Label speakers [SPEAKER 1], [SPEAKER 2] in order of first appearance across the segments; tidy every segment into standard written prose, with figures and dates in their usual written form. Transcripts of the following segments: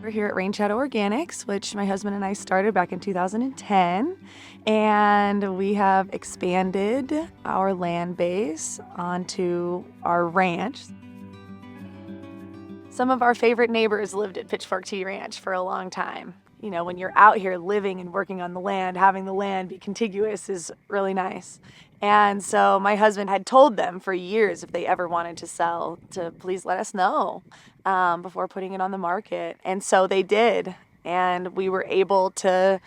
[SPEAKER 1] We're here at Rain Shadow Organics, which my husband and I started back in 2010, and we have expanded our land base onto our ranch. Some of our favorite neighbors lived at Pitchfork Tea Ranch for a long time. You know, when you're out here living and working on the land, having the land be contiguous is really nice. And so my husband had told them for years if they ever wanted to sell to please let us know before putting it on the market. And so they did. And we were able to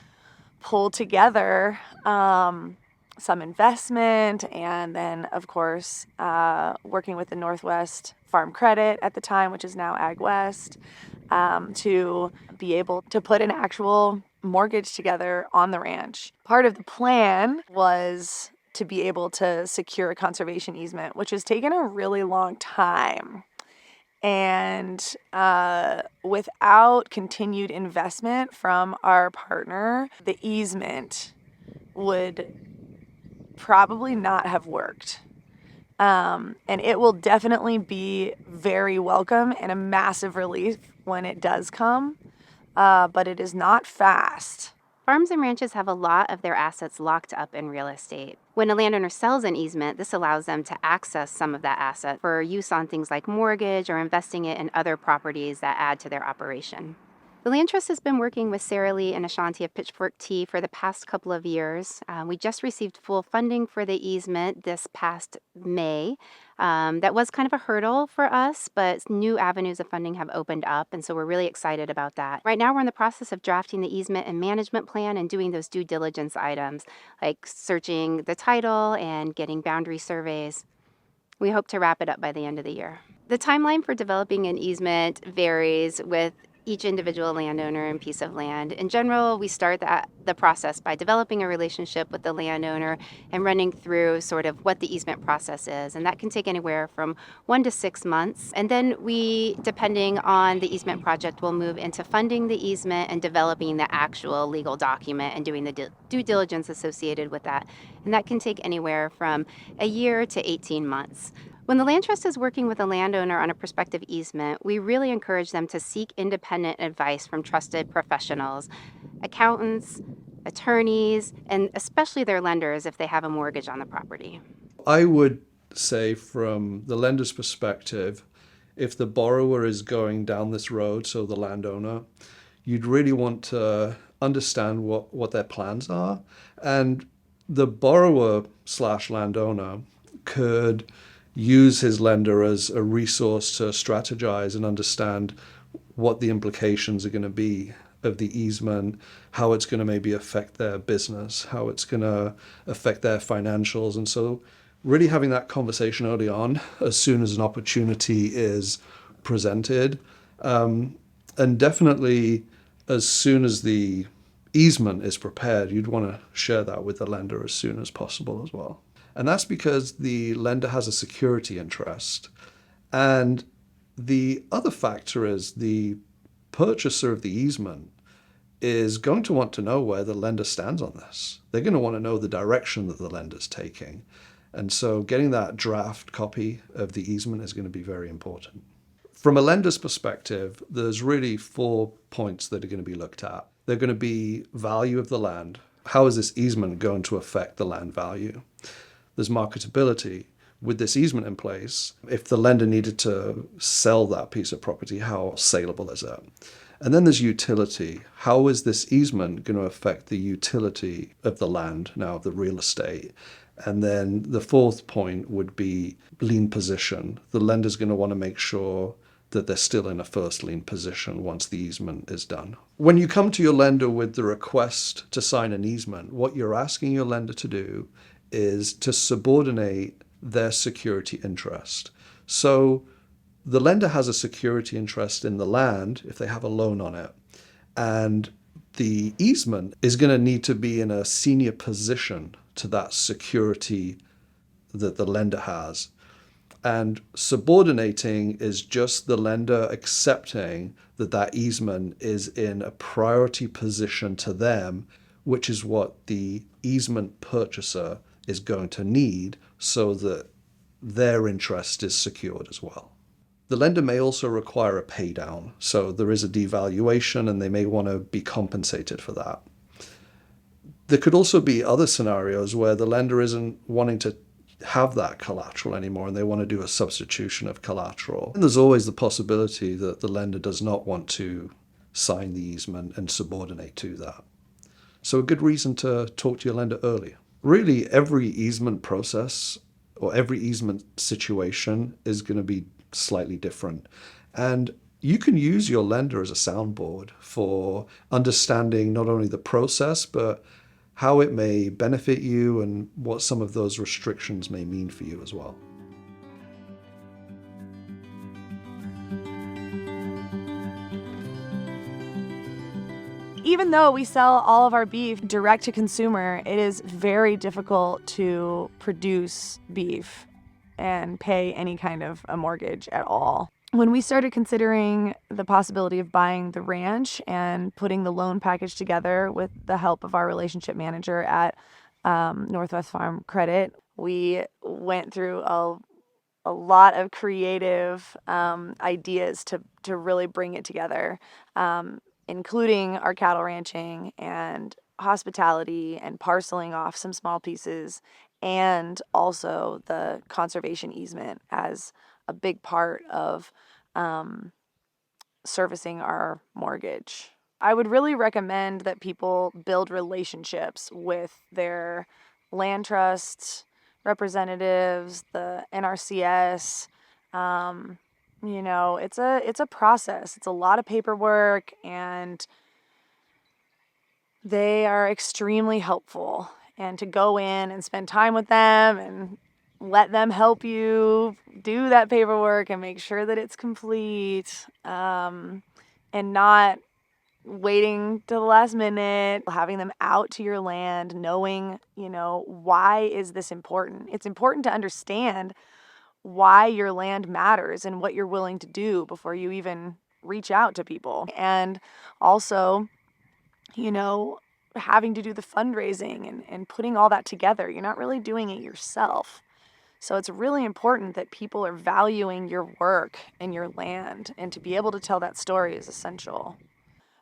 [SPEAKER 1] pull together some investment and then, of course, working with the Northwest Farm Credit at the time, which is now Ag West, to be able to put an actual mortgage together on the ranch. Part of the plan was to be able to secure a conservation easement, which has taken a really long time. And without continued investment from our partner, the easement would probably not have worked. And it will definitely be very welcome and a massive relief when it does come, but it is not fast.
[SPEAKER 2] Farms and ranches have a lot of their assets locked up in real estate. When a landowner sells an easement, this allows them to access some of that asset for use on things like mortgage or investing it in other properties that add to their operation. The Land Trust has been working with Sarah Lee and Ashanti of Pitchfork Tea for the past couple of years. We just received full funding for the easement this past May. That was kind of a hurdle for us, but new avenues of funding have opened up, and so we're really excited about that. Right now, we're in the process of drafting the easement and management plan and doing those due diligence items, like searching the title and getting boundary surveys. We hope to wrap it up by the end of the year. The timeline for developing an easement varies with each individual landowner and piece of land. In general, we start the process by developing a relationship with the landowner and running through sort of what the easement process is. And that can take anywhere from 1 to 6 months. And then we, depending on the easement project, will move into funding the easement and developing the actual legal document and doing the due diligence associated with that. And that can take anywhere from a year to 18 months. When the Land Trust is working with a landowner on a prospective easement, we really encourage them to seek independent advice from trusted professionals, accountants, attorneys, and especially their lenders if they have a mortgage on the property.
[SPEAKER 3] I would say from the lender's perspective, if the borrower is going down this road, so the landowner, you'd really want to understand what their plans are. And the borrower / landowner could use his lender as a resource to strategize and understand what the implications are going to be of the easement, how it's going to maybe affect their business, how it's going to affect their financials. And so really having that conversation early on, as soon as an opportunity is presented, and definitely as soon as the easement is prepared, you'd want to share that with the lender as soon as possible as well. And that's because the lender has a security interest. And the other factor is the purchaser of the easement is going to want to know where the lender stands on this. They're going to want to know the direction that the lender's taking. And so getting that draft copy of the easement is going to be very important. From a lender's perspective, there's really 4 points that are going to be looked at. They're going to be value of the land. How is this easement going to affect the land value? There's marketability. With this easement in place, if the lender needed to sell that piece of property, how saleable is it? And then there's utility. How is this easement going to affect the utility of the land, now of the real estate? And then the 4th point would be lien position. The lender's going to want to make sure that they're still in a first lien position once the easement is done. When you come to your lender with the request to sign an easement, what you're asking your lender to do is to subordinate their security interest. So the lender has a security interest in the land if they have a loan on it. And the easement is going to need to be in a senior position to that security that the lender has. And subordinating is just the lender accepting that that easement is in a priority position to them, which is what the easement purchaser is going to need so that their interest is secured as well. The lender may also require a pay down, so there is a devaluation and they may want to be compensated for that. There could also be other scenarios where the lender isn't wanting to have that collateral anymore and they want to do a substitution of collateral. And there's always the possibility that the lender does not want to sign the easement and subordinate to that. So a good reason to talk to your lender earlier. Really, every easement process or every easement situation is going to be slightly different. And you can use your lender as a soundboard for understanding not only the process, but how it may benefit you and what some of those restrictions may mean for you as well.
[SPEAKER 1] Even though we sell all of our beef direct to consumer, it is very difficult to produce beef and pay any kind of a mortgage at all. When we started considering the possibility of buying the ranch and putting the loan package together with the help of our relationship manager at Northwest Farm Credit, we went through a lot of creative ideas to really bring it together, including our cattle ranching and hospitality and parceling off some small pieces, and also the conservation easement as a big part of servicing our mortgage. I would really recommend that people build relationships with their land trust representatives, the NRCS. It's a process. It's a lot of paperwork, and they are extremely helpful. And to go in and spend time with them and let them help you do that paperwork and make sure that it's complete, and not waiting to the last minute, having them out to your land, knowing, why is this important? It's important to understand why your land matters and what you're willing to do before you even reach out to people. And also, having to do the fundraising and putting all that together. You're not really doing it yourself. So it's really important that people are valuing your work and your land, and to be able to tell that story is essential.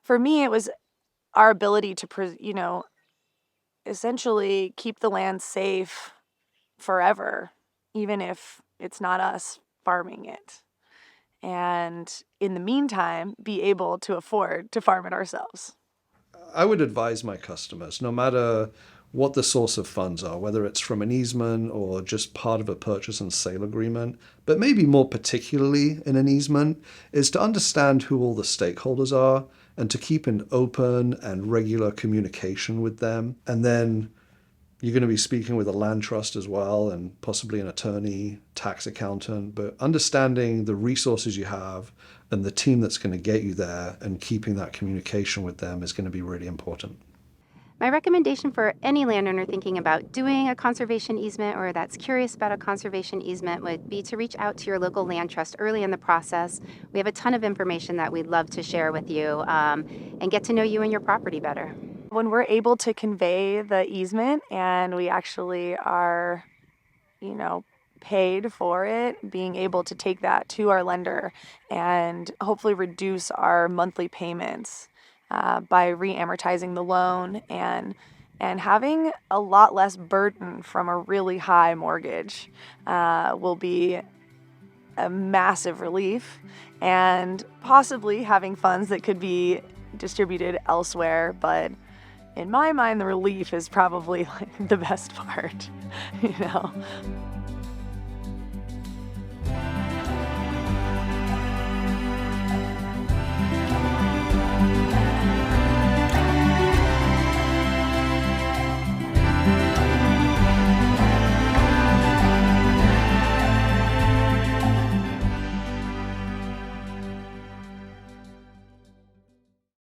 [SPEAKER 1] For me, it was our ability to, essentially keep the land safe forever, even if it's not us farming it. And in the meantime, be able to afford to farm it ourselves.
[SPEAKER 3] I would advise my customers, no matter what the source of funds are, whether it's from an easement or just part of a purchase and sale agreement, but maybe more particularly in an easement, is to understand who all the stakeholders are and to keep an open and regular communication with them. And then you're going to be speaking with a land trust as well, and possibly an attorney, tax accountant, but understanding the resources you have and the team that's going to get you there and keeping that communication with them is going to be really important.
[SPEAKER 2] My recommendation for any landowner thinking about doing a conservation easement or that's curious about a conservation easement would be to reach out to your local land trust early in the process. We have a ton of information that we'd love to share with you, and get to know you and your property better.
[SPEAKER 1] When we're able to convey the easement and we actually are, paid for it, being able to take that to our lender and hopefully reduce our monthly payments by re-amortizing the loan and having a lot less burden from a really high mortgage will be a massive relief, and possibly having funds that could be distributed elsewhere. But in my mind, the relief is probably the best part,